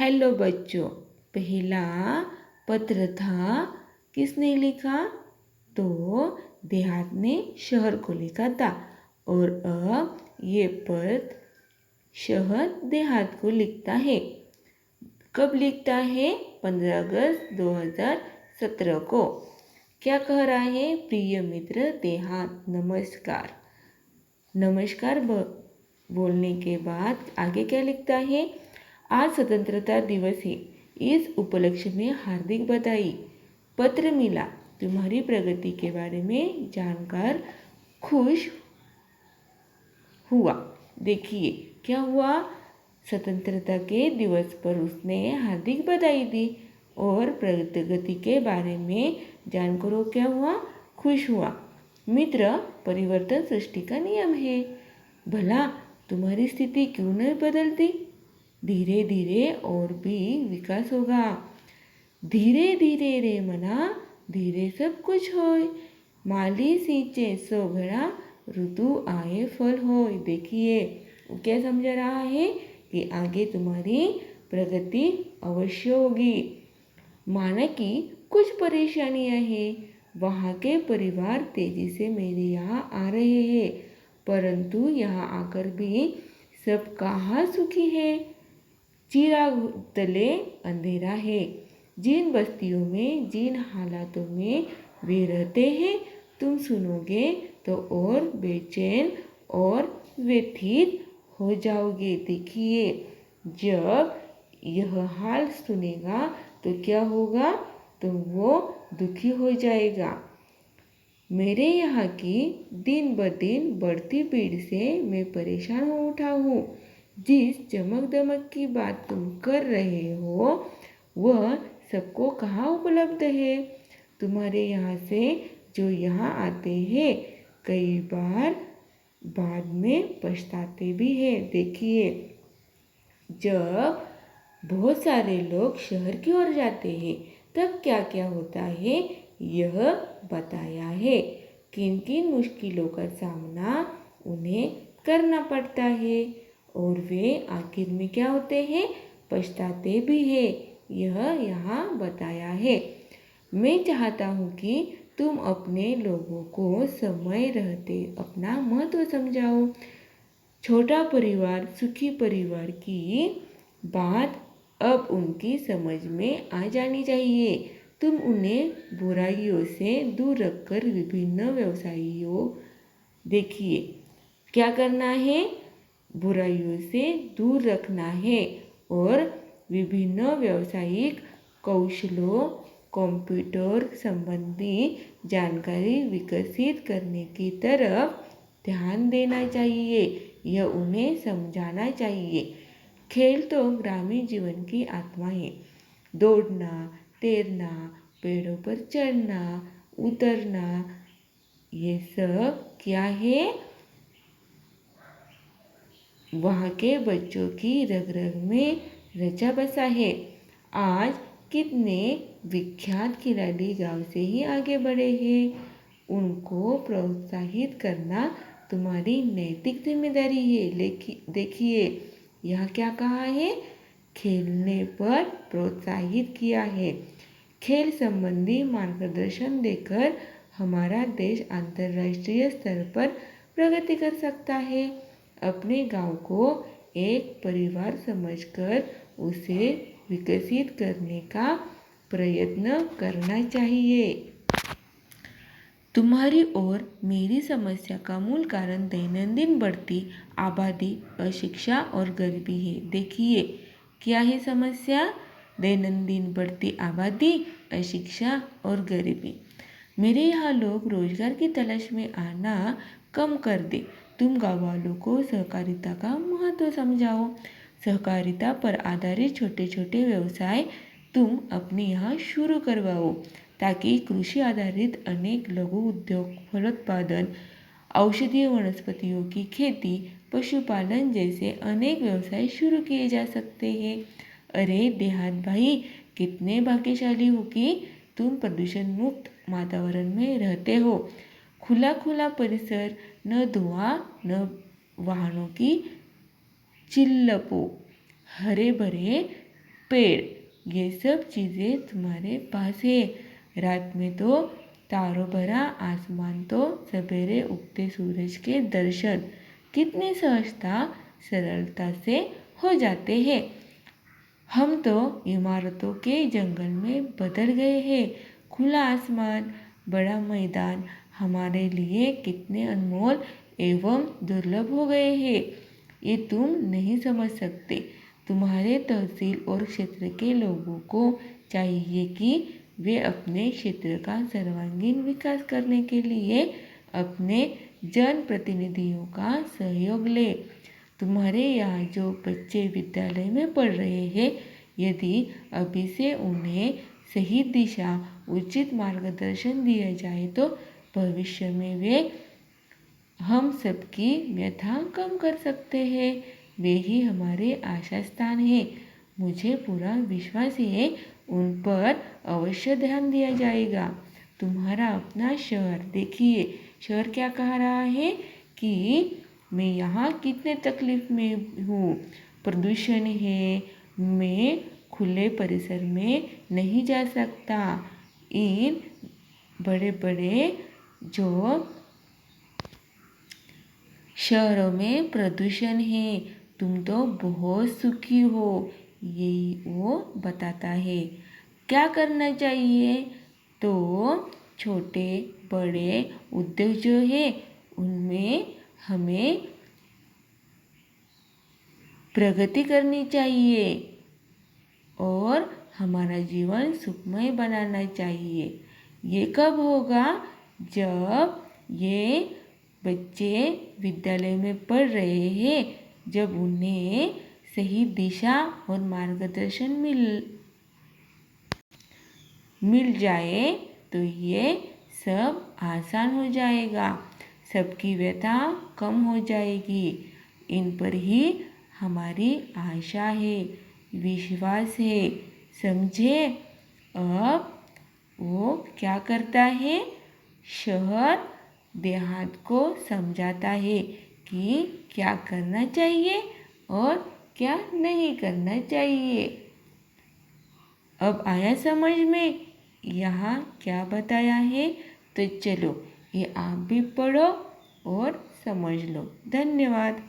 Hello बच्चों, पहला पत्र था किसने लिखा? तो देहात ने शहर को लिखा था। और अब ये पत्र शहर देहात को लिखता है। कब लिखता है? 15 अगस्त 2017 को। क्या कह रहा है? प्रिय मित्र देहात, नमस्कार। नमस्कार बोलने के बाद आगे क्या लिखता है? आज स्वतंत्रता दिवस है। इस उपलक्ष्य में हार्दिक बधाई। पत्र मिला, तुम्हारी प्रगति के बारे में जानकर खुश हुआ। देखिए क्या हुआ, स्वतंत्रता के दिवस पर उसने हार्दिक बधाई दी और प्रगति के बारे में जानकर वो क्या हुआ, खुश हुआ। मित्र, परिवर्तन सृष्टि का नियम है। भला तुम्हारी स्थिति क्यों नहीं बदलती? धीरे धीरे और भी विकास होगा। धीरे धीरे रे मना, धीरे सब कुछ होय। माली सींचे सो घड़ा, ऋतु आए फल होय। देखिए क्या समझा रहा है कि आगे तुम्हारी प्रगति अवश्य होगी। माना कि कुछ परेशानियां हैं, वहाँ के परिवार तेजी से मेरे यहाँ आ रहे हैं, परंतु यहाँ आकर भी सब कहाँ सुखी है। चिराग तले अंधेरा है। जिन बस्तियों में, जिन हालातों में वे रहते हैं, तुम सुनोगे तो और बेचैन और व्यथित हो जाओगे। देखिए जब यह हाल सुनेगा तो क्या होगा, तो वो दुखी हो जाएगा। मेरे यहाँ की दिन ब दिन बढ़ती भीड़ से मैं परेशान हो उठा हूँ। जिस चमक दमक की बात तुम कर रहे हो वह सबको कहाँ उपलब्ध है? तुम्हारे यहाँ से जो यहाँ आते हैं कई बार बाद में पछताते भी हैं। देखिए जब बहुत सारे लोग शहर की ओर जाते हैं तब क्या क्या होता है यह बताया है। किन किन मुश्किलों का सामना उन्हें करना पड़ता है और वे आखिर में क्या होते हैं, पछताते भी हैं। यह यहाँ बताया है। मैं चाहता हूँ कि तुम अपने लोगों को समय रहते अपना महत्व समझाओ। छोटा परिवार, सुखी परिवार की बात अब उनकी समझ में आ जानी चाहिए। तुम उन्हें बुराइयों से दूर रखकर विभिन्न व्यवसायों, देखिए क्या करना है, बुराइयों से दूर रखना है और विभिन्न व्यावसायिक कौशलों, कंप्यूटर संबंधी जानकारी विकसित करने की तरफ ध्यान देना चाहिए। यह उन्हें समझाना चाहिए। खेल तो ग्रामीण जीवन की आत्मा है। दौड़ना, तैरना, पेड़ों पर चढ़ना, उतरना, ये सब क्या है, वहाँ के बच्चों की रग रग में रचा बसा है। आज कितने विख्यात खिलाड़ी गांव से ही आगे बढ़े हैं। उनको प्रोत्साहित करना तुम्हारी नैतिक जिम्मेदारी है। देखिए यह क्या कहा है, खेलने पर प्रोत्साहित किया है। खेल संबंधी मार्गदर्शन देकर हमारा देश अंतर्राष्ट्रीय स्तर पर प्रगति कर सकता है। अपने गांव को एक परिवार समझकर उसे विकसित करने का प्रयत्न करना चाहिए। तुम्हारी और मेरी समस्या का मूल कारण दैनंदिन बढ़ती आबादी, अशिक्षा और गरीबी है। देखिए क्या है समस्या, दैनंदिन बढ़ती आबादी, अशिक्षा और गरीबी। मेरे यहाँ लोग रोजगार की तलाश में आना कम कर दे। तुम गाँव वालों को सहकारिता का महत्व समझाओ। सहकारिता पर आधारित छोटे छोटे व्यवसाय तुम अपने यहाँ शुरू करवाओ ताकि कृषि आधारित अनेक लघु उद्योग, फलोत्पादन, औषधीय वनस्पतियों की खेती, पशुपालन जैसे अनेक व्यवसाय शुरू किए जा सकते हैं। अरे देहात भाई, कितने भाग्यशाली हो कि तुम प्रदूषण मुक्त वातावरण में रहते हो। खुला खुला परिसर, न धुआं न वाहनों की चिल्लपों, हरे भरे पेड़, ये सब चीज़ें तुम्हारे पास है। रात में तो तारों भरा आसमान, तो सवेरे उगते सूरज के दर्शन कितनी सहजता सरलता से हो जाते हैं। हम तो इमारतों के जंगल में बदल गए हैं। खुला आसमान, बड़ा मैदान हमारे लिए कितने अनमोल एवं दुर्लभ हो गए हैं, ये तुम नहीं समझ सकते। तुम्हारे तहसील और क्षेत्र के लोगों को चाहिए कि वे अपने क्षेत्र का सर्वांगीण विकास करने के लिए अपने जनप्रतिनिधियों का सहयोग ले। तुम्हारे यहाँ जो बच्चे विद्यालय में पढ़ रहे हैं, यदि अभी से उन्हें सही दिशा, उचित मार्गदर्शन दिया जाए तो भविष्य में वे हम सबकी व्यथा कम कर सकते हैं। वे ही हमारे आशा स्थान है। मुझे पूरा विश्वास है उन पर अवश्य ध्यान दिया जाएगा। तुम्हारा अपना शहर देखिए, शहर क्या कह रहा है कि मैं यहाँ कितने तकलीफ में हूँ, प्रदूषण है, मैं खुले परिसर में नहीं जा सकता, इन बड़े बड़े जो शहरों में प्रदूषण है, तुम तो बहुत सुखी हो, यही वो बताता है। क्या करना चाहिए? तो छोटे बड़े उद्योग जो है उनमें हमें प्रगति करनी चाहिए और हमारा जीवन सुखमय बनाना चाहिए। ये कब होगा? जब ये बच्चे विद्यालय में पढ़ रहे हैं, जब उन्हें सही दिशा और मार्गदर्शन मिल जाए तो ये सब आसान हो जाएगा, सबकी व्यथा कम हो जाएगी। इन पर ही हमारी आशा है, विश्वास है, समझे? अब वो क्या करता है? शहर देहात को समझाता है कि क्या करना चाहिए और क्या नहीं करना चाहिए। अब आया समझ में यहाँ क्या बताया है? तो चलो ये आप भी पढ़ो और समझ लो। धन्यवाद।